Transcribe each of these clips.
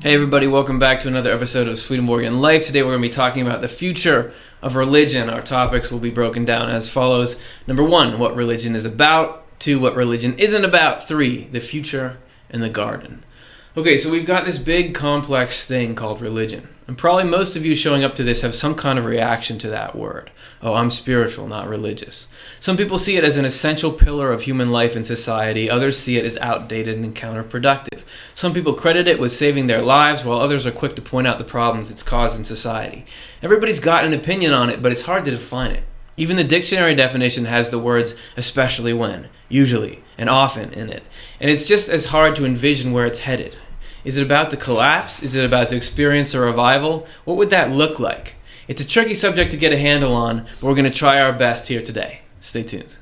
Hey everybody, welcome back to another episode of Swedenborg in Life. Today we're going to be talking about the future of religion. Our topics will be broken down as follows. Number 1, what religion is about. 2, what religion isn't about. 3, the future and the garden. Okay, so we've got this big complex thing called religion. And probably most of you showing up to this have some kind of reaction to that word. Oh, I'm spiritual, not religious. Some people see it as an essential pillar of human life and society. Others see it as outdated and counterproductive. Some people credit it with saving their lives, while others are quick to point out the problems it's caused in society. Everybody's got an opinion on it, but it's hard to define it. Even the dictionary definition has the words especially when, usually, and often in it. And it's just as hard to envision where it's headed. Is it about to collapse? Is it about to experience a revival? What would that look like? It's a tricky subject to get a handle on, but we're going to try our best here today. Stay tuned.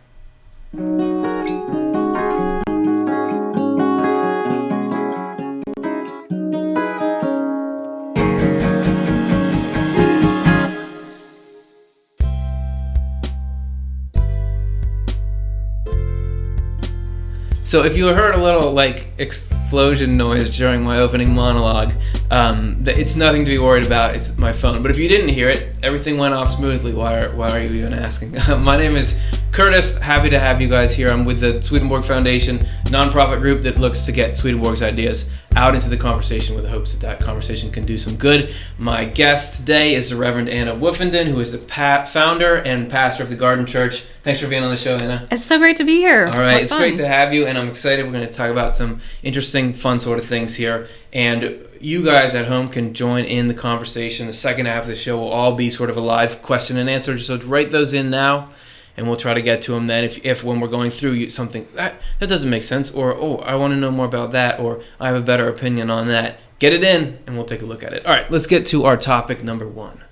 So if you heard a little explosion noise during my opening monologue, it's nothing to be worried about. It's my phone. But if you didn't hear it, everything went off smoothly. Why are you even asking? My name is Curtis. Happy to have you guys here. I'm with the Swedenborg Foundation, nonprofit group that looks to get Swedenborg's ideas out into the conversation with the hopes that conversation can do some good. My guest today is the Reverend Anna Woofenden, who is the founder and pastor of the Garden Church. Thanks for being on the show, Anna. It's so great to be here. All right, it's great to have you, and I'm excited. We're going to talk about some interesting, fun sort of things here. And you guys at home can join in the conversation. The second half of the show will all be sort of a live question and answer. So write those in now, and we'll try to get to them then. If when we're going through something, that doesn't make sense, or, oh, I want to know more about that, or I have a better opinion on that, get it in, and we'll take a look at it. All right, let's get to our topic number 1.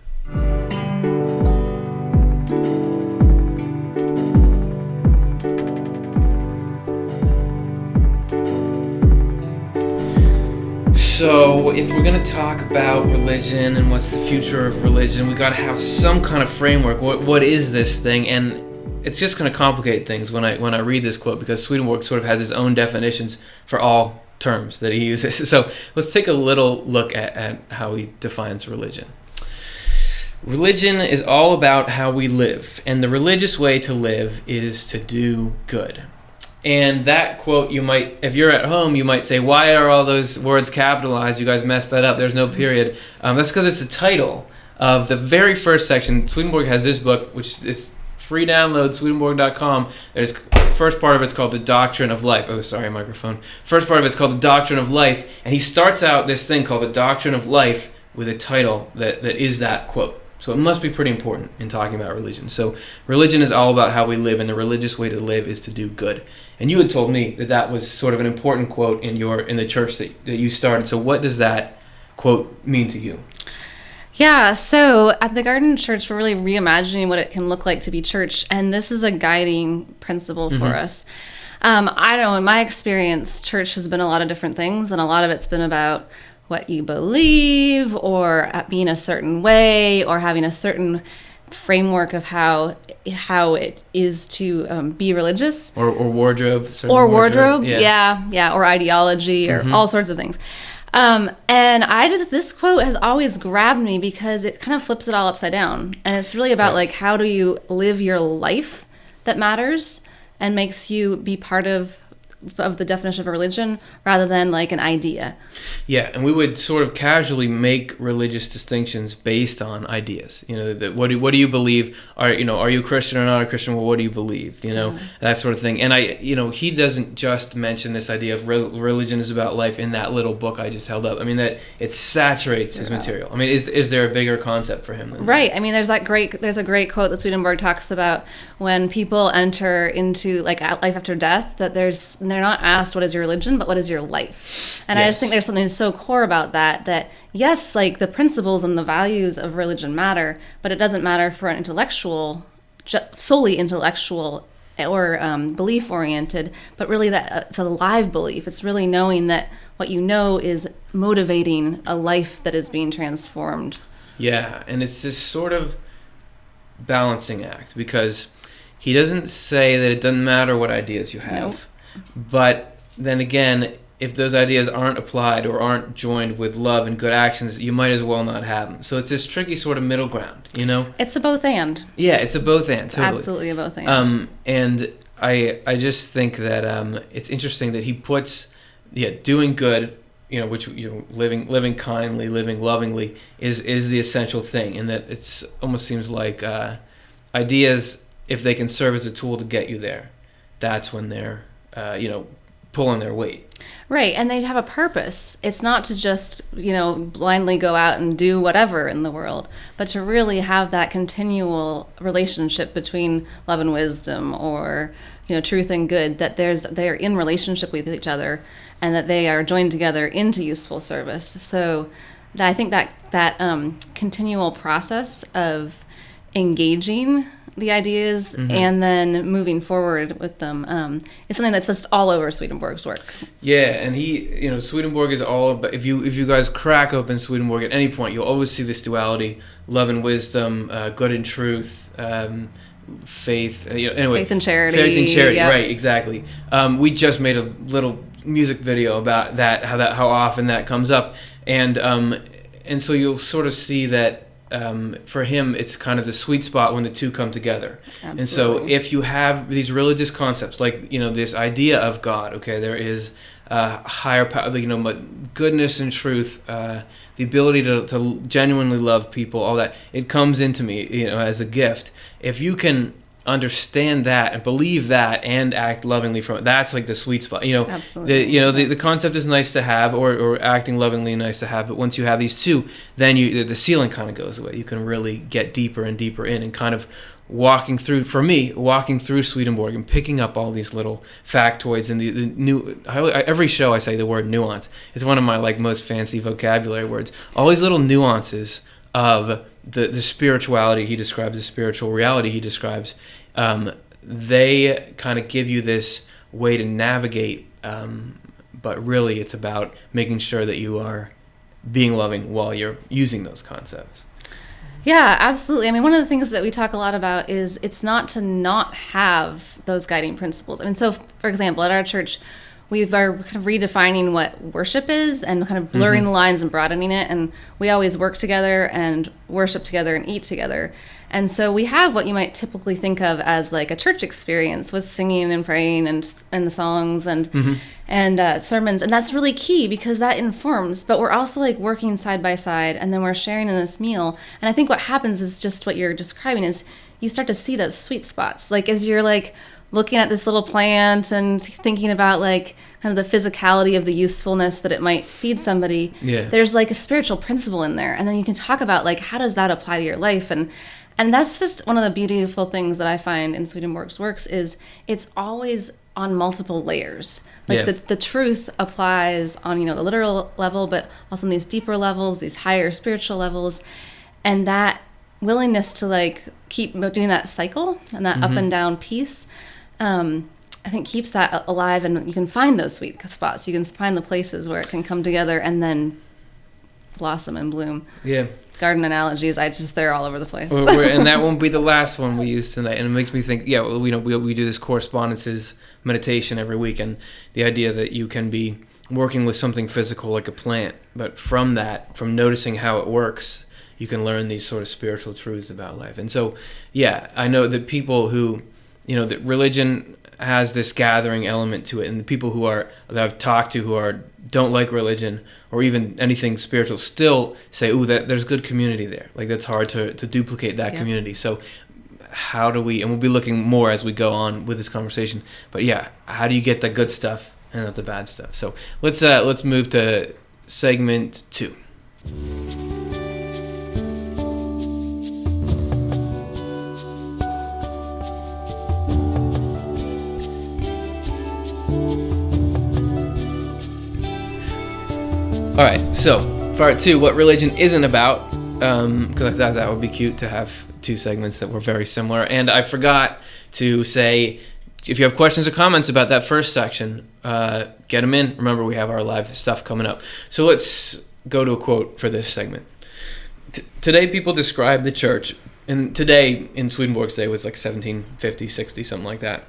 So if we're going to talk about religion and what's the future of religion, we got to have some kind of framework. What is this thing? And it's just going to complicate things when I read this quote, because Swedenborg sort of has his own definitions for all terms that he uses. So let's take a little look at how he defines religion. Religion is all about how we live, and the religious way to live is to do good. And that quote, if you're at home, you might say, why are all those words capitalized? You guys messed that up. There's no period. That's because it's the title of the very first section. Swedenborg has this book, which is free download, swedenborg.com. There's first part of it's called The Doctrine of Life. Oh, sorry, microphone. First part of it's called The Doctrine of Life. And he starts out this thing called The Doctrine of Life with a title that is that quote. So it must be pretty important in talking about religion. So religion is all about how we live, and the religious way to live is to do good. And you had told me that was sort of an important quote in the church that you started. So what does that quote mean to you? Yeah, so at the Garden Church, we're really reimagining what it can look like to be church, and this is a guiding principle for us. I know in my experience, church has been a lot of different things, and a lot of it's been about what you believe, or being a certain way, or having a certain framework of how it is to be religious, or wardrobe, yeah, or ideology, or all sorts of things. And this quote has always grabbed me because it kind of flips it all upside down, and it's really about how do you live your life that matters and makes you be part of the definition of a religion rather than like an idea. Yeah, and we would sort of casually make religious distinctions based on ideas. You know, what do you believe? Are you a Christian or not a Christian? Well, what do you believe? That sort of thing. And he doesn't just mention this idea of religion is about life in that little book I just held up. I mean, that it saturates his material. I mean, is there a bigger concept for him than right? that? I mean, there's a great quote that Swedenborg talks about when people enter into life after death, that they're not asked what is your religion, but what is your life. And I just think there's something so core about that yes, like the principles and the values of religion matter, but it doesn't matter for an intellectual, solely intellectual or belief oriented, but really that it's a live belief. It's really knowing that what you know is motivating a life that is being transformed. Yeah, and it's this sort of balancing act, because he doesn't say that it doesn't matter what ideas you have. Nope. But then again, if those ideas aren't applied or aren't joined with love and good actions, you might as well not have them. So it's this tricky sort of middle ground, you know? It's a both and. Yeah, it's a both and, totally. Absolutely a both and. And I just think that it's interesting that he puts, doing good, you know, which, you know, living kindly, living lovingly is the essential thing, and that it's almost seems like ideas, if they can serve as a tool to get you there, that's when they're, pulling their weight. Right, and they have a purpose. It's not to just, blindly go out and do whatever in the world, but to really have that continual relationship between love and wisdom, or, truth and good, that they're in relationship with each other, and that they are joined together into useful service. So I think that continual process of engaging the ideas and then moving forward with them is something that's just all over Swedenborg's work. Yeah, and he, Swedenborg is all about, if you guys crack open Swedenborg at any point, you'll always see this duality: love and wisdom, good and truth, faith. Anyway, faith and charity. Faith and charity, yep. Right? Exactly. We just made a little music video about how often that comes up, and so you'll sort of see that. For him, it's kind of the sweet spot when the two come together. Absolutely. And so if you have these religious concepts, like, this idea of God, okay, there is higher power, goodness and truth, the ability to genuinely love people, all that, it comes into me, as a gift. If you can understand that and believe that and act lovingly from it, that's like the sweet spot. Absolutely. The concept is nice to have, or acting lovingly is nice to have, but once you have these two, then the ceiling kind of goes away. You can really get deeper and deeper in, and kind of walking through Swedenborg and picking up all these little factoids and the new. Every show I say the word nuance. It's one of my most fancy vocabulary words. All these little nuances of the spirituality he describes, the spiritual reality he describes, they kind of give you this way to navigate, but really it's about making sure that you are being loving while you're using those concepts. Yeah, absolutely. I mean, one of the things that we talk a lot about is it's not to not have those guiding principles. I mean, so for example, at our church, we are kind of redefining what worship is and kind of blurring the lines and broadening it. And we always work together and worship together and eat together. And so we have what you might typically think of as like a church experience with singing and praying and the songs and sermons. And that's really key because that informs. But we're also like working side by side, and then we're sharing in this meal. And I think what happens is just what you're describing is you start to see those sweet spots. Like as you're like looking at this little plant and thinking about like kind of the physicality of the usefulness that it might feed somebody, there's like a spiritual principle in there. And then you can talk about like, how does that apply to your life? And that's just one of the beautiful things that I find in Swedenborg's works is it's always on multiple layers. Like the truth applies on, the literal level, but also on these deeper levels, these higher spiritual levels. And that willingness to like keep doing that cycle and that up and down piece, I think keeps that alive, and you can find those sweet spots. You can find the places where it can come together and then blossom and bloom. Yeah. Garden analogies, they're all over the place. And that won't be the last one we use tonight. And it makes me think, we do this Correspondences meditation every week, and the idea that you can be working with something physical like a plant, but from noticing how it works, you can learn these sort of spiritual truths about life. And so, I know that people who, that religion has this gathering element to it, and the people that I've talked to who don't like religion or even anything spiritual still say, "Ooh, there's good community there." Like that's hard to duplicate that community. So how do we? And we'll be looking more as we go on with this conversation. But how do you get the good stuff and not the bad stuff? So let's move to segment 2. All right, so part 2, what religion isn't about, because I thought that would be cute to have 2 segments that were very similar. And I forgot to say, if you have questions or comments about that first section, get them in. Remember, we have our live stuff coming up. So let's go to a quote for this segment. Today, people describe the church, and today in Swedenborg's day was like 1750, 60, something like that.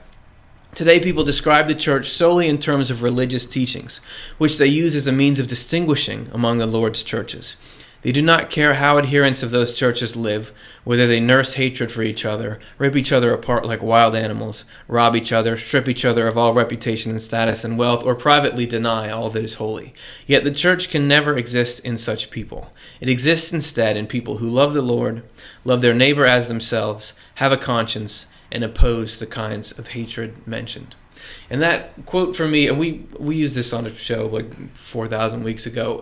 Today, people describe the church solely in terms of religious teachings, which they use as a means of distinguishing among the Lord's churches. They do not care how adherents of those churches live, whether they nurse hatred for each other, rip each other apart like wild animals, rob each other, strip each other of all reputation and status and wealth, or privately deny all that is holy. Yet the church can never exist in such people. It exists instead in people who love the Lord, love their neighbor as themselves, have a conscience, and oppose the kinds of hatred mentioned. And that quote for me, and we used this on a show like 4,000 weeks ago,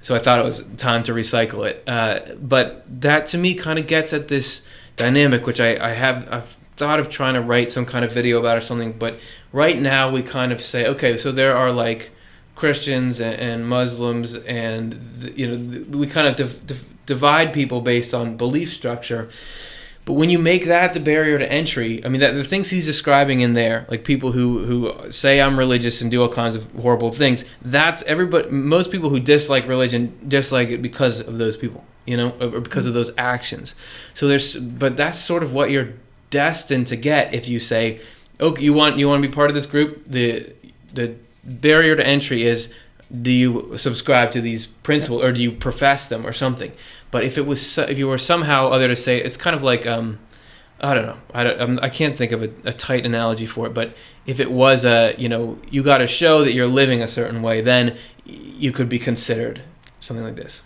so I thought it was time to recycle it. But that to me kind of gets at this dynamic, which I've thought of trying to write some kind of video about or something. But right now we kind of say, okay, so there are like Christians and Muslims, and we kind of divide people based on belief structure. But when you make that the barrier to entry, I mean, the things he's describing in there, like people who say I'm religious and do all kinds of horrible things, that's everybody. Most people who dislike religion dislike it because of those people, or because of those actions. So but that's sort of what you're destined to get if you say, okay, you want to be part of this group. The barrier to entry is, do you subscribe to these principles or do you profess them or something? But if you were somehow other to say, it's kind of like I don't know, I can't think of a tight analogy for it. But if it was you got to show that you're living a certain way, then you could be considered something like this.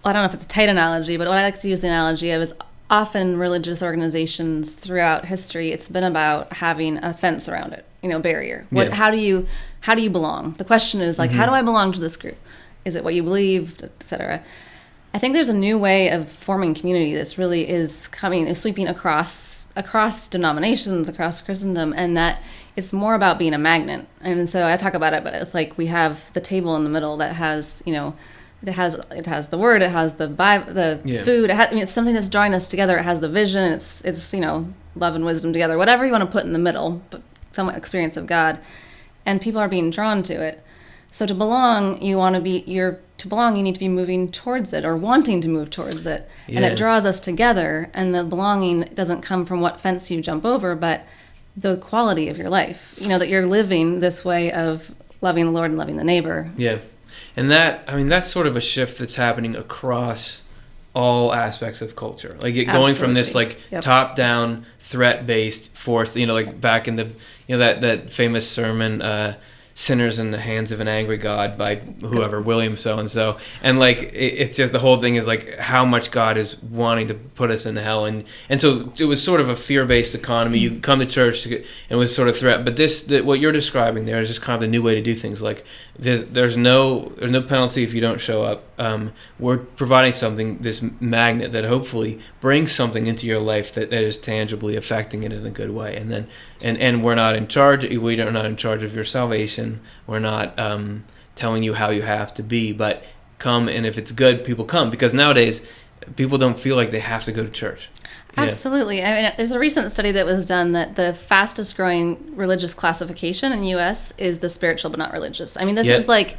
Well, I don't know if it's a tight analogy, but what I like to use the analogy of is often religious organizations throughout history, it's been about having a fence around it, barrier. How do you belong? The question is like, how do I belong to this group? Is it what you believe, etc.? I think there's a new way of forming community that's really is sweeping across denominations, across Christendom, and that it's more about being a magnet. And so I talk about it, but it's like we have the table in the middle that has, it has the word, it has the Bible, food. It's something that's drawing us together. It has the vision. It's love and wisdom together. Whatever you want to put in the middle, but some experience of God, and people are being drawn to it. So to belong, you need to be moving towards it or wanting to move towards it. Yeah. And it draws us together, and the belonging doesn't come from what fence you jump over, but the quality of your life. That you're living this way of loving the Lord and loving the neighbor. Yeah. And that's sort of a shift that's happening across all aspects of culture. Like going from this top-down threat-based force, like back in the that famous sermon, Sinners in the Hands of an Angry God by whoever, William so-and-so. And it's just the whole thing is like how much God is wanting to put us in hell. And so it was sort of a fear-based economy. You come to church and it was sort of threat. But what you're describing there is just kind of the new way to do things. Like there's no penalty if you don't show up. We're providing something, this magnet that hopefully brings something into your life that is tangibly affecting it in a good way. And we're not in charge. We're not in charge of your salvation. We're not telling you how you have to be, but come, and if it's good, people come, because nowadays people don't feel like they have to go to church. Absolutely. There's a recent study that was done that the fastest growing religious classification in the U.S. is the spiritual but not religious. This is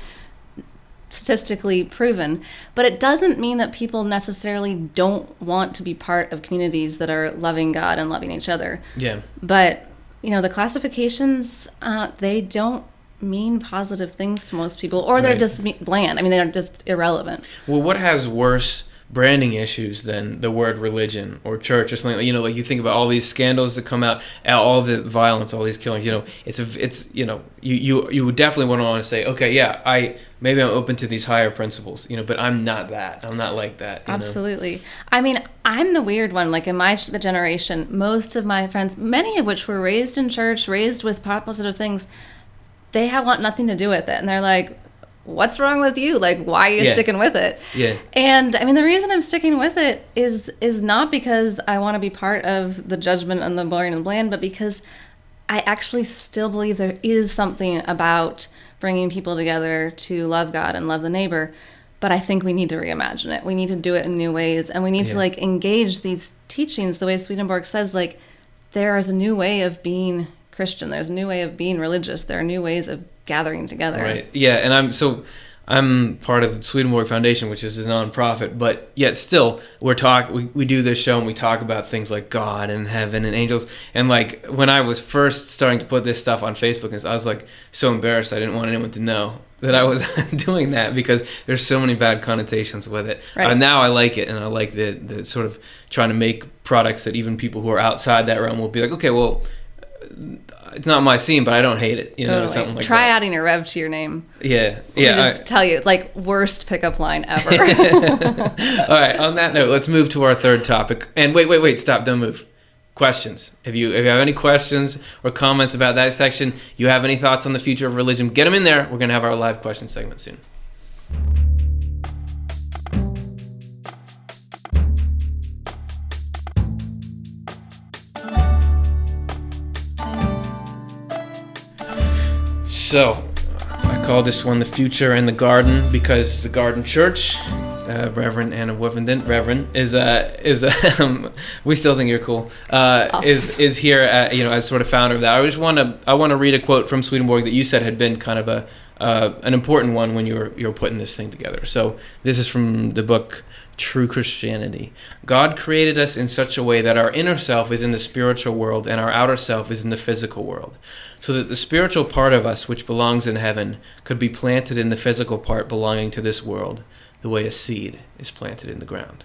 statistically proven, but it doesn't mean that people necessarily don't want to be part of communities that are loving God and loving each other. Yeah. But the classifications, they don't mean positive things to most people, or they're just bland. They're just irrelevant. Well, what has worse branding issues than the word religion or church or something? Like you think about all these scandals that come out, all the violence, all these killings. You would definitely want to say, okay, yeah, I'm open to these higher principles, but I'm not that. I'm not like that. Absolutely. I'm the weird one. Like in my generation, most of my friends, many of which were raised in church, raised with positive things, they want nothing to do with it. And they're like, what's wrong with you? Like, why are you sticking with it? Yeah. And the reason I'm sticking with it is not because I want to be part of the judgment and the boring and bland, but because I actually still believe there is something about bringing people together to love God and love the neighbor. But I think we need to reimagine it. We need to do it in new ways, and we need to engage these teachings the way Swedenborg says. There is a new way of being Christian. There's a new way of being religious. There are new ways of gathering together. Right. Yeah, and I'm part of the Swedenborg Foundation, which is a nonprofit, but yet still we do this show and we talk about things like God and heaven and angels. And like when I was first starting to put this stuff on Facebook, I was like so embarrassed. I didn't want anyone to know that I was doing that because there's so many bad connotations with it. Right. Now I like it, and I like the sort of trying to make products that even people who are outside that realm will be like, okay, well, it's not my scene, but I don't hate it. Totally. Something like Try that. adding a rev to your name. Yeah. Let me just tell you, it's like worst pickup line ever. All right. On that note, let's move to our third topic. And wait, stop! Don't move. Questions. If you have any questions or comments about that section, you have any thoughts on the future of religion, get them in there. We're gonna have our live question segment soon. So, I call this one The Future in the Garden because the Garden Church, Reverend Anna Woofenden, Reverend, is we still think you're cool, Awesome. is here, as sort of founder of that. I want to read a quote from Swedenborg that you said had been kind of an important one when you were putting this thing together. So, this is from the book True Christianity. God created us in such a way that our inner self is in the spiritual world and our outer self is in the physical world, so that the spiritual part of us, which belongs in heaven, could be planted in the physical part belonging to this world, the way a seed is planted in the ground.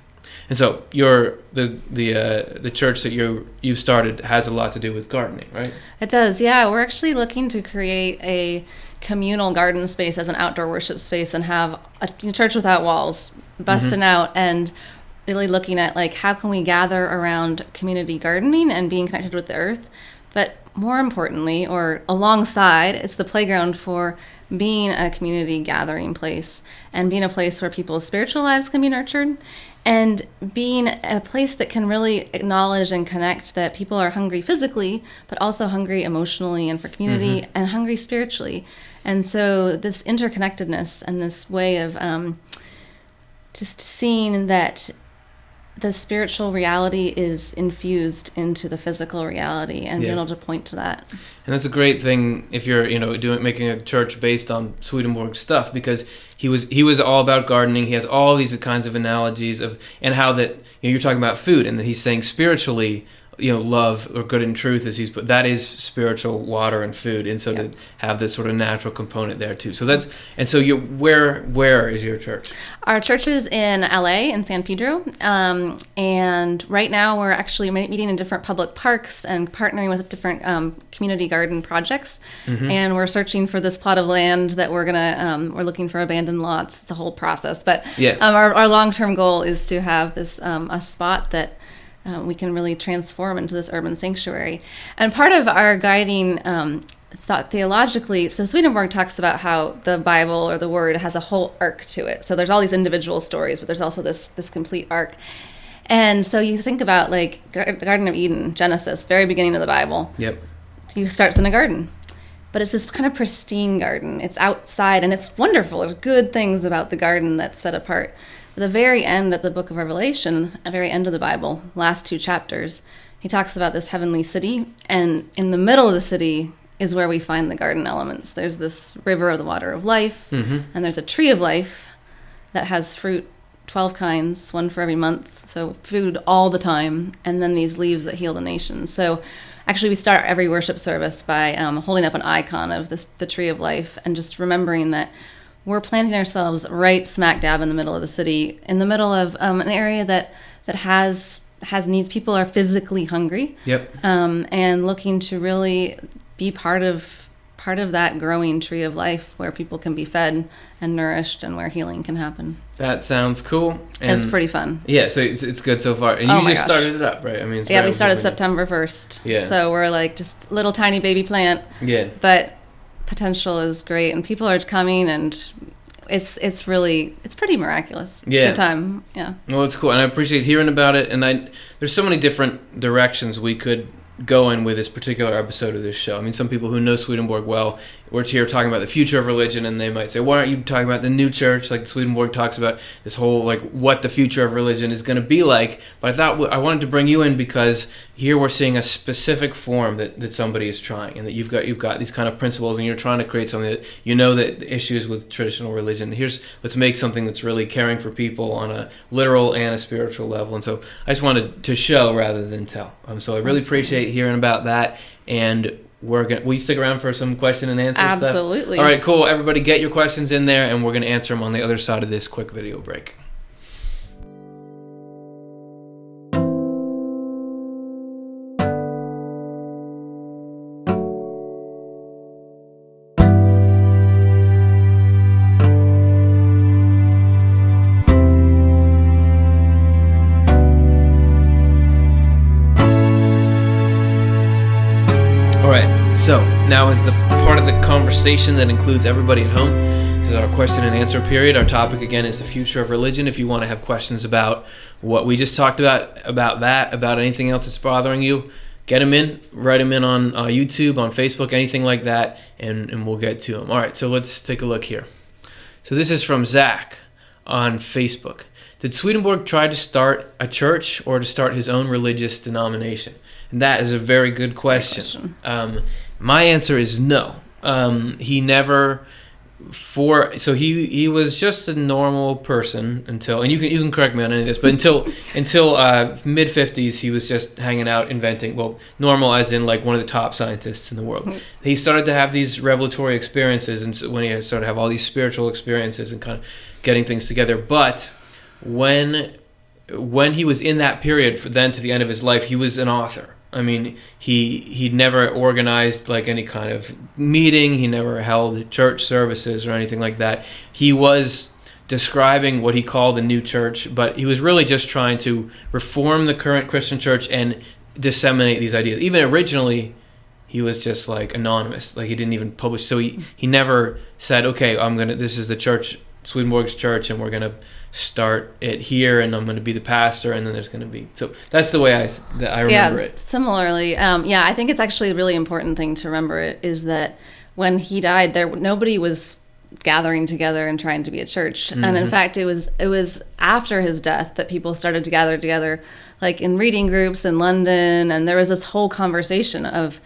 And so the church that you started has a lot to do with gardening, right? It does, yeah. We're actually looking to create a communal garden space as an outdoor worship space and have a church without walls, busting out and really looking at like how can we gather around community gardening and being connected with the earth. But more importantly, or alongside, it's the playground for being a community gathering place and being a place where people's spiritual lives can be nurtured and being a place that can really acknowledge and connect that people are hungry physically, but also hungry emotionally and for community and hungry spiritually. And so this interconnectedness and this way of just seeing that the spiritual reality is infused into the physical reality and being able to point to that. And that's a great thing if you're, making a church based on Swedenborg stuff, because he was all about gardening. He has all these kinds of analogies and how that you're talking about food, and that he's saying spiritually, love or good and truth but that is spiritual water and food, and so to have this sort of natural component there too. So where is your church? Our church is in LA in San Pedro, and right now we're actually meeting in different public parks and partnering with different community garden projects, and we're searching for this plot of land that we're looking for abandoned lots. It's a whole process, but our long-term goal is to have this a spot that we can really transform into this urban sanctuary. And part of our guiding thought theologically, so Swedenborg talks about how the Bible or the Word has a whole arc to it. So there's all these individual stories, but there's also this complete arc. And so you think about like Garden of Eden, Genesis, very beginning of the Bible. Yep. It starts in a garden. But it's this kind of pristine garden. It's outside and it's wonderful. There's good things about the garden that's set apart. At the very end of the book of Revelation, at the very end of the Bible, last 2 chapters, he talks about this heavenly city, and in the middle of the city is where we find the garden elements. There's this river of the water of life, and there's a tree of life that has fruit, 12 kinds, one for every month, so food all the time, and then these leaves that heal the nations. So actually we start every worship service by holding up an icon of the tree of life and just remembering that we're planting ourselves right smack dab in the middle of the city, in the middle of an area that has needs. People are physically hungry, and looking to really be part of that growing tree of life where people can be fed and nourished and where healing can happen. That sounds cool. And it's pretty fun. Yeah, so it's good so far. And you just started it up, right? I mean, we started September 1st. Yeah. So we're like just little tiny baby plant. Yeah. But potential is great, and people are coming, and it's pretty miraculous. It's a good time. Yeah. Well, it's cool, and I appreciate hearing about it. And there's so many different directions we could go in with this particular episode of this show. I mean, some people who know Swedenborg well we're here talking about the future of religion, and they might say, why aren't you talking about the new church? Like Swedenborg talks about this whole, like, what the future of religion is going to be like. But I thought I wanted to bring you in because here we're seeing a specific form that somebody is trying, and that you've got these kind of principles, and you're trying to create something that you know that the issues with traditional religion. Let's make something that's really caring for people on a literal and a spiritual level. And so I just wanted to show rather than tell. So I really appreciate hearing about that. And will you stick around for some question and answer stuff? Absolutely. All right, cool. Everybody get your questions in there, and we're going to answer them on the other side of this quick video break. So now is the part of the conversation that includes everybody at home. This is our question and answer period. Our topic again is the future of religion. If you want to have questions about what we just talked about that, about anything else that's bothering you, get them in, write them in on YouTube, on Facebook, anything like that, and we'll get to them. All right, so let's take a look here. So this is from Zach on Facebook. Did Swedenborg try to start a church or to start his own religious denomination? And that is a very good question. My answer is no. He never he was just a normal person until, and you can correct me on any of this, but until mid 50s he was just hanging out inventing, well, normal as in like one of the top scientists in the world. He started to have these revelatory experiences, and so when he started to have all these spiritual experiences and kind of getting things together. But when he was in that period, then to the end of his life, he was an author. I mean, he never organized like any kind of meeting. He never held church services or anything like that. He was describing what he called the new church, but he was really just trying to reform the current Christian church and disseminate these ideas. Even originally, he was just like anonymous. Like he didn't even publish. So he never said, okay, this is the church, Swedenborg's church, and we're going to start it here, and I'm going to be the pastor, and then there's going to be. So that's the way I remember it. Similarly, I think it's actually a really important thing to remember is that when he died, nobody was gathering together and trying to be a church. Mm-hmm. And in fact, it was after his death that people started to gather together, like in reading groups in London, and there was this whole conversation of,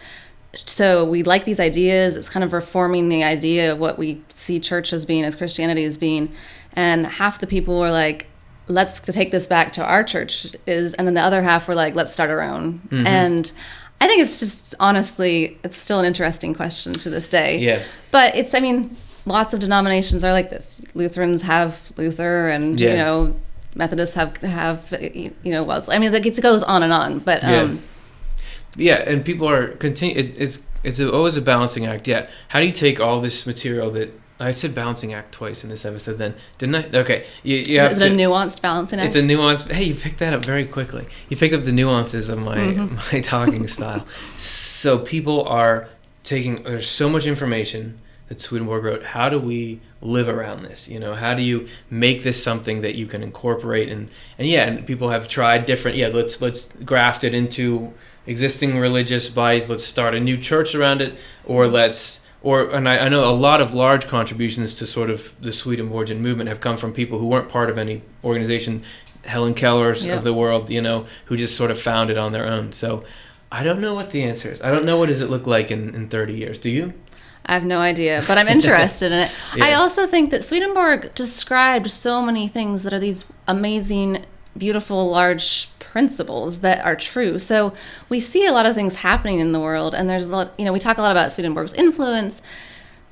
so we like these ideas, it's kind of reforming the idea of what we see church as being, as Christianity as being. And half the people were like, let's take this back to our church, and then the other half were like, let's start our own. Mm-hmm. And I think it's just, honestly, it's still an interesting question to this day. Yeah. But lots of denominations are like this. Lutherans have Luther, and, Methodists have Wesley. I mean, it goes on and on. But and people are it's always a balancing act. Yeah. How do you take all this material that I said balancing act twice in this episode then, didn't I? Okay. Is it a nuanced balancing act? It's a nuanced. Hey, you picked that up very quickly. You picked up the nuances of my talking style. So people are there's so much information that Swedenborg wrote. How do we live around this? How do you make this something that you can incorporate? And people have tried different, let's graft it into existing religious bodies. Let's start a new church around it, and I know a lot of large contributions to sort of the Swedenborgian movement have come from people who weren't part of any organization, Helen Keller's of the world, who just sort of found it on their own. So I don't know what the answer is. I don't know what does it look like in 30 years. Do you? I have no idea, but I'm interested in it. Yeah. I also think that Swedenborg described so many things that are these amazing, beautiful, large principles that are true. So we see a lot of things happening in the world, and there's a lot, we talk a lot about Swedenborg's influence,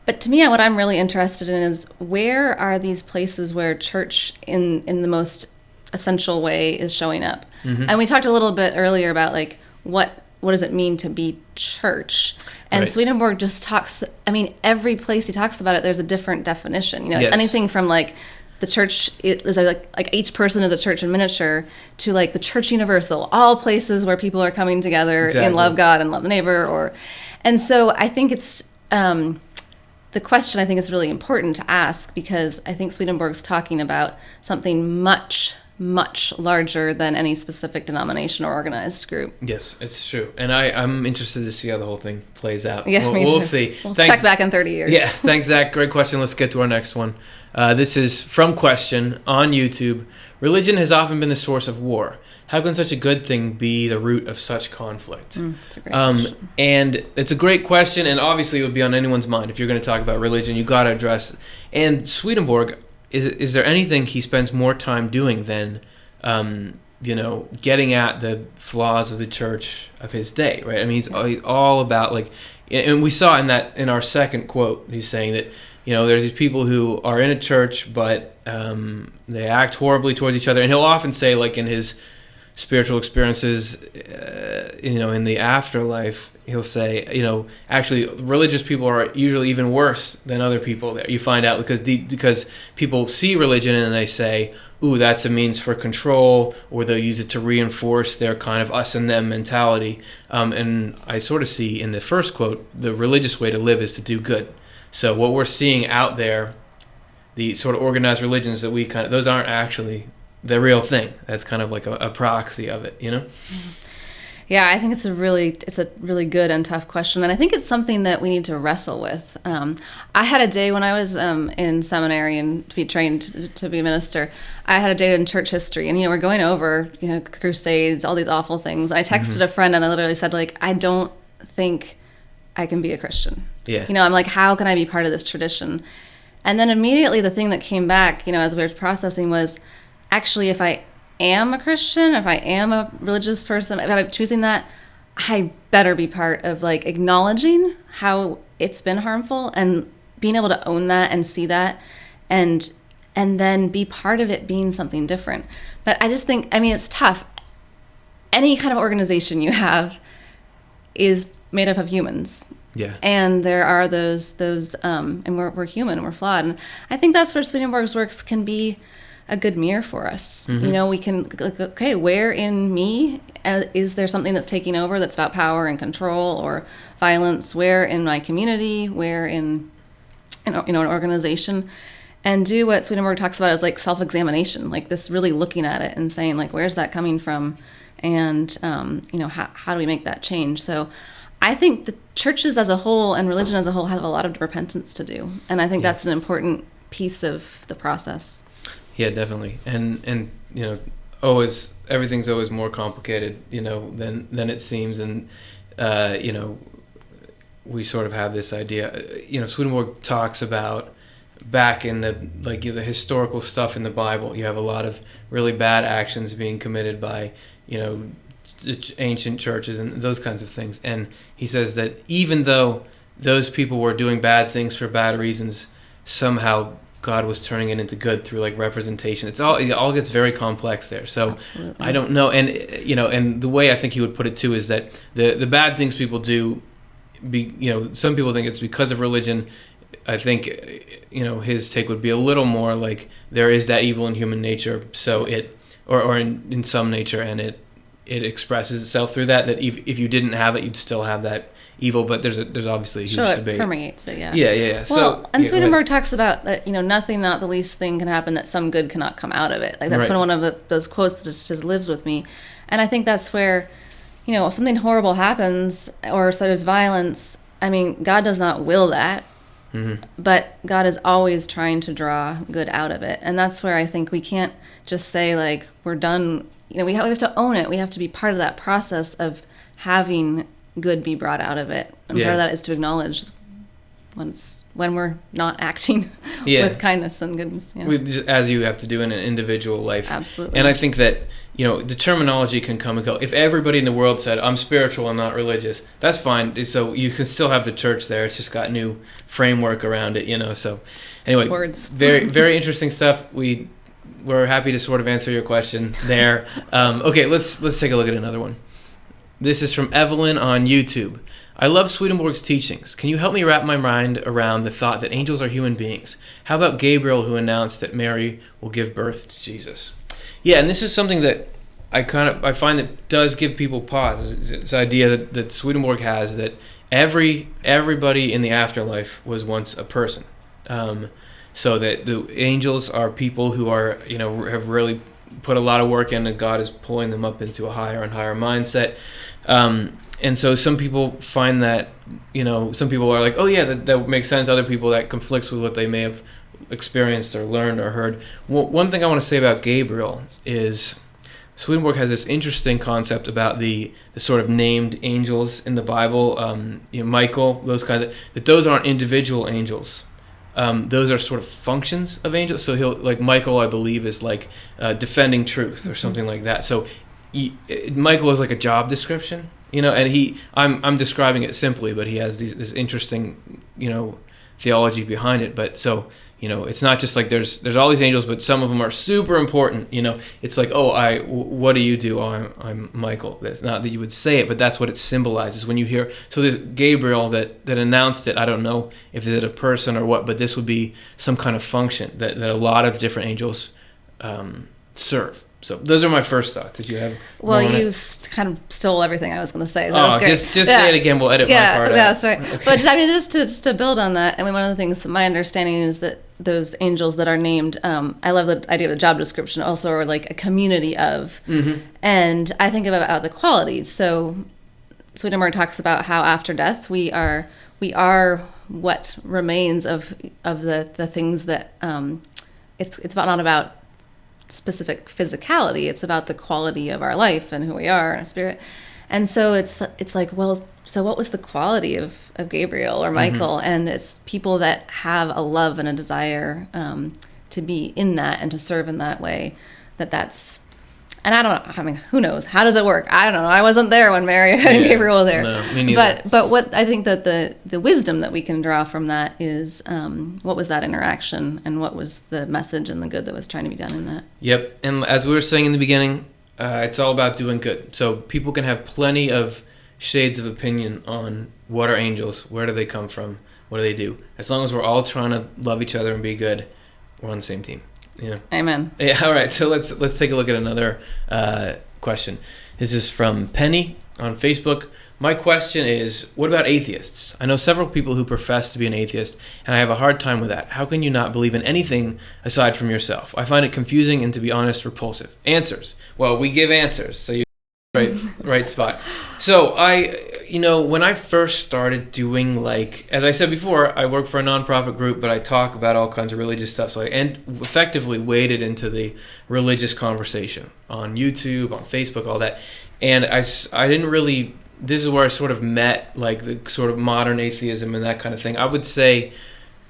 but to me, what I'm really interested in is where are these places where church in the most essential way is showing up. Mm-hmm. And we talked a little bit earlier about like what does it mean to be church? And right. Swedenborg just talks, every place he talks about it, there's a different definition. It's anything from like the church is like each person is a church in miniature to like the church universal, all places where people are coming together and love God and love the neighbor. And so I think it's, the question I think is really important to ask, because I think Swedenborg's talking about something much much larger than any specific denomination or organized group. Yes, it's true. And I'm interested to see how the whole thing plays out. Yeah, we'll see. We'll check back in 30 years. Yeah, thanks, Zach. Great question. Let's get to our next one. This is from Question on YouTube. Religion has often been the source of war. How can such a good thing be the root of such conflict? That's a great question. And it's a great question, and obviously it would be on anyone's mind. If you're going to talk about religion, you got to address it. And Swedenborg, is there anything he spends more time doing than, getting at the flaws of the church of his day, right? I mean, he's all about, like, and we saw in our second quote, he's saying that, there's these people who are in a church, but they act horribly towards each other. And he'll often say, like, in his spiritual experiences, in the afterlife, he'll say, actually religious people are usually even worse than other people there. You find out because people see religion and they say, ooh, that's a means for control, or they'll use it to reinforce their kind of us and them mentality. And I sort of see in the first quote, the religious way to live is to do good. So what we're seeing out there, the sort of organized religions that those aren't actually the real thing. That's kind of like a proxy of it, Yeah, I think it's a really good and tough question, and I think it's something that we need to wrestle with. I had a day when I was in seminary and to be trained to be a minister. I had a day in church history, and we're going over crusades, all these awful things. And I texted a friend, and I literally said, like, I don't think I can be a Christian. Yeah. I'm like, how can I be part of this tradition? And then immediately the thing that came back, as we were processing was, actually, if I am a Christian, if I am a religious person, if I'm choosing that, I better be part of, like, acknowledging how it's been harmful and being able to own that and see that and then be part of it being something different. But I just think, it's tough. Any kind of organization you have is made up of humans. Yeah. And there are those and we're human and we're flawed. And I think that's where Swedenborg's works can be a good mirror for us. We can, like, okay, where in me is there something that's taking over that's about power and control or violence? Where in my community? Where in an organization? And do what Swedenborg talks about as, like, self-examination, like this really looking at it and saying, like, where's that coming from? And how do we make that change? So I think the churches as a whole and religion as a whole have a lot of repentance to do, and I think that's an important piece of the process. Yeah, definitely. And always everything's always more complicated, than it seems. And we sort of have this idea. Swedenborg talks about back in the historical stuff in the Bible. You have a lot of really bad actions being committed by ancient churches and those kinds of things. And he says that even though those people were doing bad things for bad reasons, somehow God was turning it into good through, like, representation. It all gets very complex there. So absolutely. I don't know. And and the way I think he would put it too is that the bad things people do, some people think it's because of religion. I think his take would be a little more like there is that evil in human nature, so it or in some nature, and it expresses itself through that if you didn't have it, you'd still have that evil. But there's obviously a huge debate. It permeates it, yeah. Yeah. Well, and Swedenborg talks about that, nothing, not the least thing can happen that some good cannot come out of it. Like, that's been one of those quotes that just lives with me. And I think that's where, if something horrible happens or so there's violence, God does not will that. Mm-hmm. But God is always trying to draw good out of it. And that's where I think we can't just say, like, we're done. We have to own it. We have to be part of that process of having good be brought out of it. And part of that is to acknowledge when we're not acting with kindness and goodness. Yeah. As you have to do in an individual life. Absolutely. And I think that, the terminology can come and go. If everybody in the world said, I'm spiritual and not religious, that's fine. So you can still have the church there. It's just got new framework around it, So anyway, words. Very, very interesting stuff. We're happy to sort of answer your question there. Okay, let's take a look at another one. This is from Evelyn on YouTube. I love Swedenborg's teachings. Can you help me wrap my mind around the thought that angels are human beings? How about Gabriel, who announced that Mary will give birth to Jesus? Yeah, and this is something that I find that does give people pause. This idea that Swedenborg has that everybody in the afterlife was once a person. So that the angels are people who are, have really put a lot of work in, and God is pulling them up into a higher and higher mindset. And so some people find that, some people are like, oh yeah, that makes sense. Other people, that conflicts with what they may have experienced or learned or heard. One thing I want to say about Gabriel is Swedenborg has this interesting concept about the sort of named angels in the Bible, Michael, those kinds of, that those aren't individual angels. Those are sort of functions of angels. So Michael, I believe, is like defending truth or something like that. So Michael is like a job description, and I'm describing it simply, but he has this interesting, theology behind it. But so, it's not just like there's all these angels, but some of them are super important. It's like, what do you do? Oh, I'm Michael. That's not that you would say it, but that's what it symbolizes when you hear. So there's Gabriel that announced it. I don't know if it's a person or what, but this would be some kind of function that a lot of different angels serve. So those are my first thoughts. Did you have? Well, you kind of stole everything I was going to say. Just say it again. We'll edit my part out. Yeah, that's right. Okay. But I mean, just to build on that, I mean, one of the things, my understanding is that those angels that are named, I love the idea of the job description, also are like a community of. Mm-hmm. And I think about the qualities. So Swedenborg talks about how after death we are what remains of the things that it's not about specific physicality. It's about the quality of our life and who we are and our spirit. And so it's like, well, so what was the quality of Gabriel or Michael? Mm-hmm. And it's people that have a love and a desire to be in that and to serve in that way. That's, and I mean, who knows? How does it work? I don't know. I wasn't there when Mary and Gabriel were there. No, me neither. But what I think that the wisdom that we can draw from that is what was that interaction and what was the message and the good that was trying to be done in that. Yep. And as we were saying in the beginning, it's all about doing good. So people can have plenty of shades of opinion on what are angels, where do they come from, what do they do. As long as we're all trying to love each other and be good, we're on the same team. Yeah. Amen. Yeah. All right. So let's take a look at another question. This is from Penny on Facebook. My question is, what about atheists? I know several people who profess to be an atheist, and I have a hard time with that. How can you not believe in anything aside from yourself? I find it confusing and, to be honest, repulsive. Answers. Well, we give answers, so you right spot. So when I first started doing, like, as I said before, I work for a nonprofit group, but I talk about all kinds of religious stuff. So I effectively waded into the religious conversation on YouTube, on Facebook, all that. And I didn't really, this is where I sort of met, like, the sort of modern atheism and that kind of thing. I would say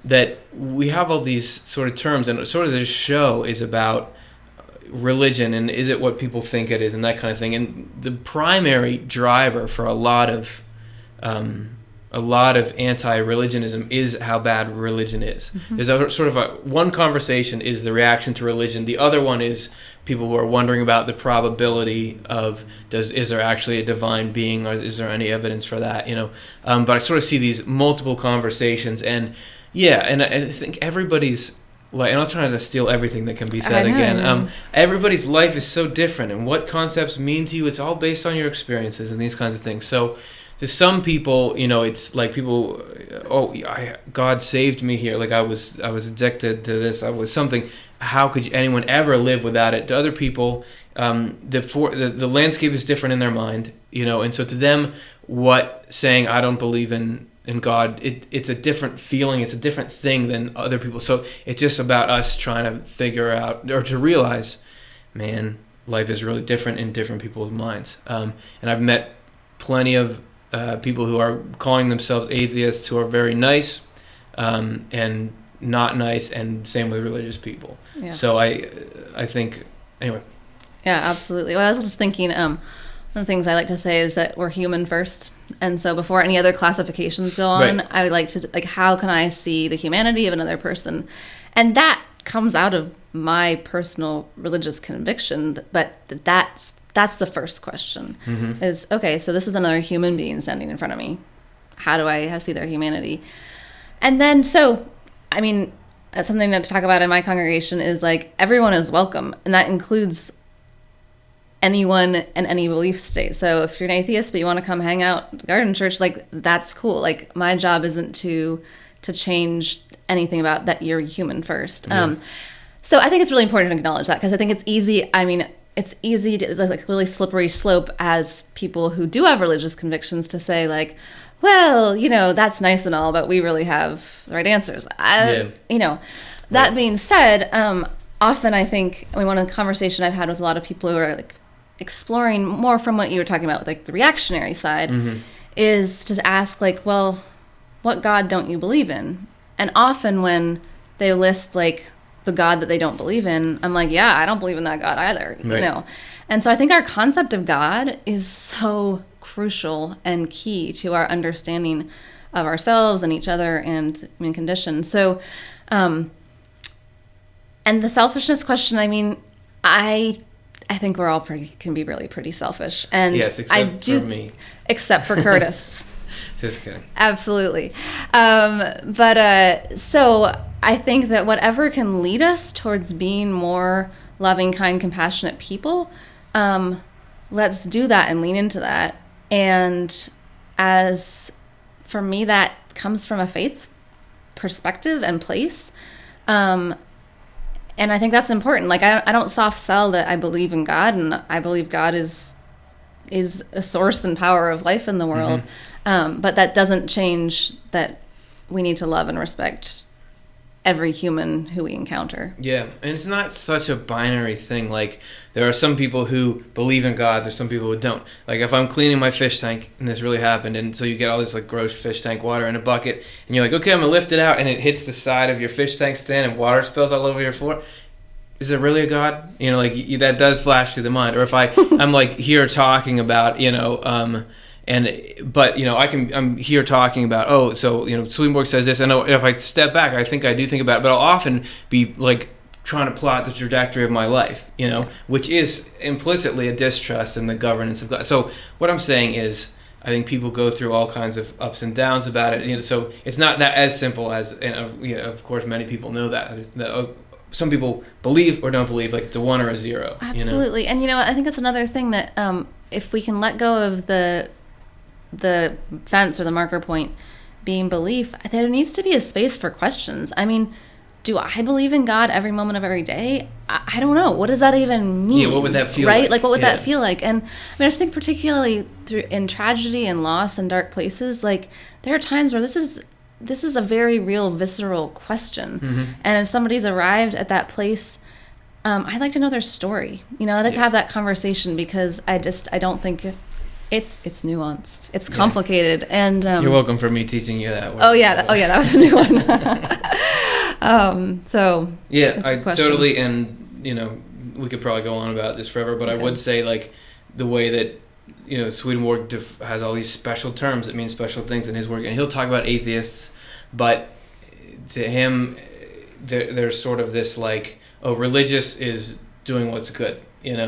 that we have all these sort of terms, and sort of this show is about religion and is it what people think it is and that kind of thing. And the primary driver for a lot of anti-religionism is how bad religion is. Mm-hmm. There's a sort of one conversation is the reaction to religion. The other one is people who are wondering about the probability of is there actually a divine being, or is there any evidence for that? But I sort of see these multiple conversations, and I think everybody's, like, and I'm trying to steal everything that can be said again. Everybody's life is so different, and what concepts mean to you, it's all based on your experiences and these kinds of things. So to some people, it's like people, God saved me here. Like I was addicted to this. I was something. How could anyone ever live without it? To other people, the landscape is different in their mind, and so to them, what saying I don't believe in God, it's a different feeling, it's a different thing than other people. So it's just about us trying to figure out, or to realize, man, life is really different in different people's minds. And I've met plenty of people who are calling themselves atheists who are very nice and not nice, and same with religious people. Yeah. So I think, anyway. Yeah, absolutely. Well, I was just thinking, one of the things I like to say is that we're human first. And so before any other classifications go on, right, I would like to, how can I see the humanity of another person? And that comes out of my personal religious conviction, but that's the first question. Mm-hmm. Is, okay, so this is another human being standing in front of me. How do I see their humanity? And then, so, I mean, something to talk about in my congregation is, like, everyone is welcome, and that includes anyone in any belief state. So if you're an atheist but you want to come hang out at the garden church, like, that's cool. Like, my job isn't to change anything about that. You're human first. Yeah. So I think it's really important to acknowledge that, because I think it's easy. I mean, it's easy to, like, really slippery slope as people who do have religious convictions to say, like, well, that's nice and all, but we really have the right answers. That being said, often I think, one of the conversation I've had with a lot of people who are like exploring more from what you were talking about, like the reactionary side, is to ask, like, well, what God don't you believe in? And often when they list like the God that they don't believe in, I'm like, yeah, I don't believe in that God either, And so I think our concept of God is so crucial and key to our understanding of ourselves and each other and human condition. So, and the selfishness question, I mean, I think we're all can be really pretty selfish. And yes, except for me. Except for Curtis. Just kidding. Absolutely. So I think that whatever can lead us towards being more loving, kind, compassionate people, let's do that and lean into that. And as for me, that comes from a faith perspective and place. And I think that's important. Like, I don't soft sell that I believe in God, and I believe God is a source and power of life in the world. But that doesn't change that we need to love and respect every human who we encounter. Yeah, and it's not such a binary thing. Like, there are some people who believe in God, there's some people who don't. Like, if I'm cleaning my fish tank, and this really happened, and so you get all this like gross fish tank water in a bucket, and you're like, okay, I'm gonna lift it out, and it hits the side of your fish tank stand, and water spills all over your floor. Is there really a God? That does flash through the mind. Or if I'm like here talking about, I'm here talking about, Swedenborg says this, and if I step back, I think I do think about it, but I'll often be like trying to plot the trajectory of my life, which is implicitly a distrust in the governance of God. So what I'm saying is, I think people go through all kinds of ups and downs about it. So it's not that as simple as, of course, many people know that. Some people believe or don't believe, like it's a 1 or a 0. Absolutely. And I think it's another thing that if we can let go of the fence or the marker point being belief, there needs to be a space for questions. I mean, do I believe in God every moment of every day? I don't know. What does that even mean? Yeah, what would that feel like? Right? Like, what would that feel like? And I mean, I think particularly in tragedy and loss and dark places, like, there are times where this is a very real, visceral question. And if somebody's arrived at that place, I'd like to know their story. I'd like to have that conversation, because I don't think it's nuanced. It's complicated. And you're welcome for me teaching you that word. Oh yeah, that was a new one. I totally, and we could probably go on about this forever, but I would say, like, the way that Swedenborg has all these special terms that mean special things in his work, and he'll talk about atheists, but to him, there's sort of this like, religious is doing what's good,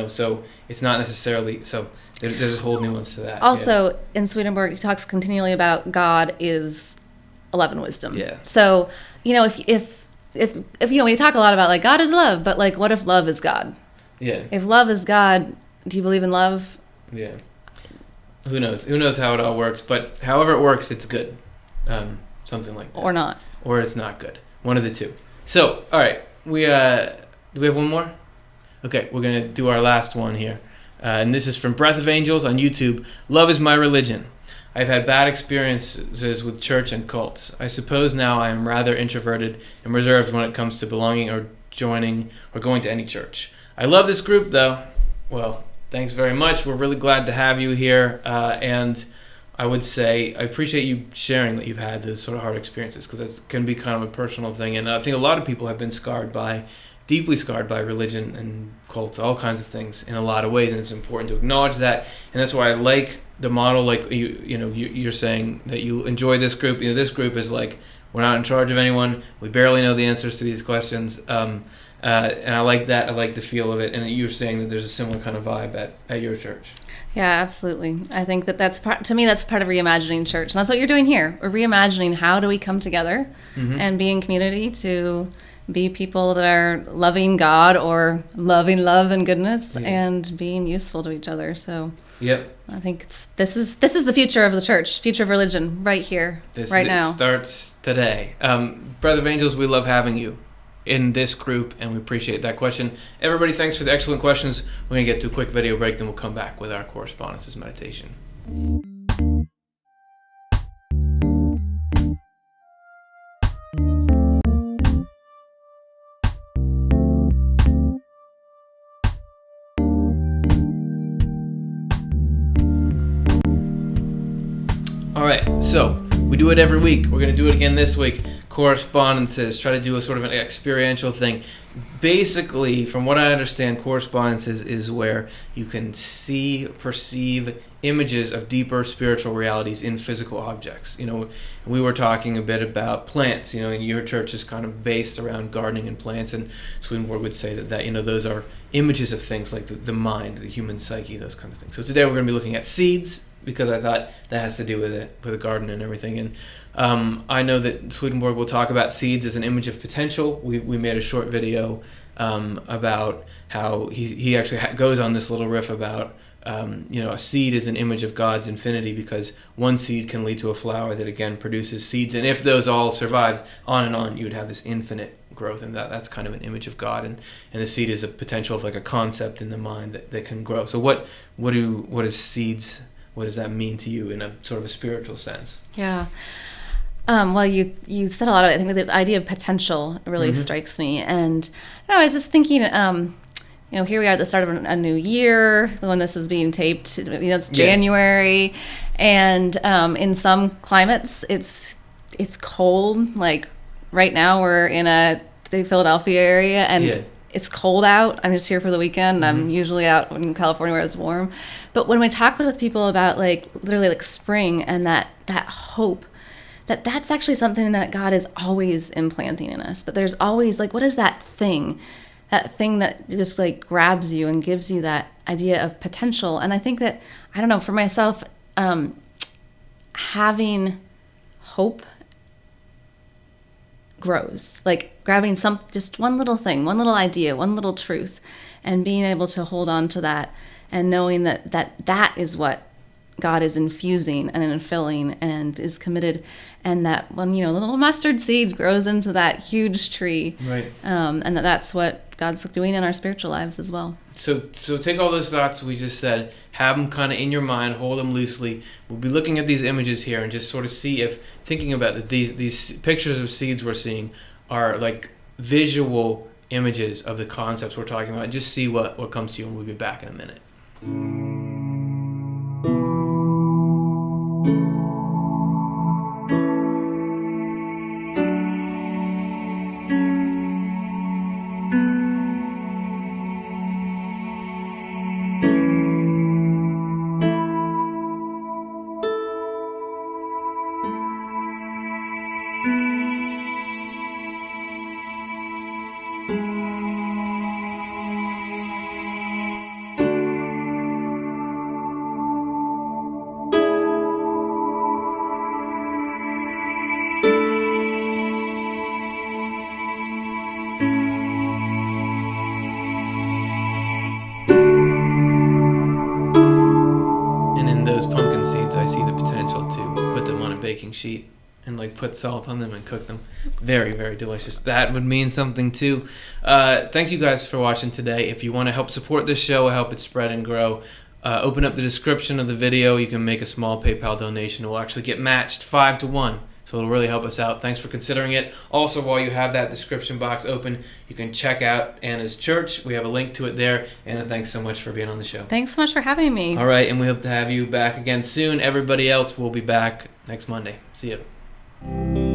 so it's not necessarily, so there's this whole nuance to that. Also, in Swedenborg, he talks continually about God is love and wisdom. Yeah. So, if we talk a lot about, like, God is love, but, like, what if love is God? Yeah. If love is God, do you believe in love? Yeah. Who knows? Who knows how it all works? But however it works, it's good. Something like that. Or not. Or it's not good. One of the two. So, all right. Do we have one more? Okay, we're going to do our last one here. And this is from Breath of Angels on YouTube. Love is my religion. I've had bad experiences with church and cults. I suppose now I am rather introverted and reserved when it comes to belonging or joining or going to any church. I love this group, though. Well, thanks very much. We're really glad to have you here. And I would say I appreciate you sharing that you've had those sort of hard experiences, because that can be kind of a personal thing. And I think a lot of people have been deeply scarred by religion and cults, all kinds of things in a lot of ways. And it's important to acknowledge that. And that's why I like the model, like you're saying that you enjoy this group. This group is like, we're not in charge of anyone. We barely know the answers to these questions. And I like that. I like the feel of it. And you're saying that there's a similar kind of vibe at your church. Yeah, absolutely. I think that's part of reimagining church. And that's what you're doing here. We're reimagining how do we come together and be in community to be people that are loving God or loving love and goodness and being useful to each other. So yep. I think this is the future of the church, future of religion, right here, now. It starts today. Brother of Angels, we love having you. in this group, and we appreciate that question. Everybody, thanks for the excellent questions. We're going to get to a quick video break, then we'll come back with our Correspondences meditation. All right, so we do it every week. We're going to do it again this week. Correspondences, try to do a sort of an experiential thing. Basically, from what I understand, correspondences is where you can see, perceive images of deeper spiritual realities in physical objects. You know, we were talking a bit about plants, you know, and your church is kind of based around gardening and plants, and Swedenborg would say that you know, those are images of things like the mind, the human psyche, those kinds of things. So today we're going to be looking at seeds, because I thought that has to do with it, with a garden and everything. And I know that Swedenborg will talk about seeds as an image of potential. We made a short video about how he actually goes on this little riff about you know, a seed is an image of God's infinity, because one seed can lead to a flower that again produces seeds, and if those all survive, on and on, you would have this infinite growth, and that's kind of an image of God, and the seed is a potential of like a concept in the mind that can grow. So what is seeds? What does that mean to you in a sort of a spiritual sense? Yeah. Well, you said a lot of it. I think the idea of potential really strikes me. And I was just thinking, you know, here we are at the start of a new year, when this is being taped. You know, it's January, and in some climates, it's cold. Like right now, we're in the Philadelphia area, and it's cold out. I'm just here for the weekend. I'm usually out in California where it's warm. But when we talk with people about like literally like spring and that hope, that's actually something that God is always implanting in us. That there's always like, what is that thing that just like grabs you and gives you that idea of potential? And I think that, I don't know, for myself, having hope grows, like grabbing just one little thing, one little idea, one little truth, and being able to hold on to that, and knowing that is what God is infusing and infilling and is committed, and that when, you know, the little mustard seed grows into that huge tree, right? And that's what God's doing in our spiritual lives as well. So take all those thoughts we just said, have them kind of in your mind, hold them loosely. We'll be looking at these images here and just sort of see if, thinking about that, these pictures of seeds we're seeing are like visual images of the concepts we're talking about. Just see what comes to you, and we'll be back in a minute. Baking sheet and like put salt on them and cook them. Very, very delicious. That would mean something too. Thanks you guys for watching today. If you want to help support this show, help it spread and grow, open up the description of the video. You can make a small PayPal donation. It will actually get matched 5 to 1. So it'll really help us out. Thanks for considering it. Also, while you have that description box open, you can check out Anna's church. We have a link to it there. Anna, thanks so much for being on the show. Thanks so much for having me. All right, and we hope to have you back again soon. Everybody else will be back next Monday. See you.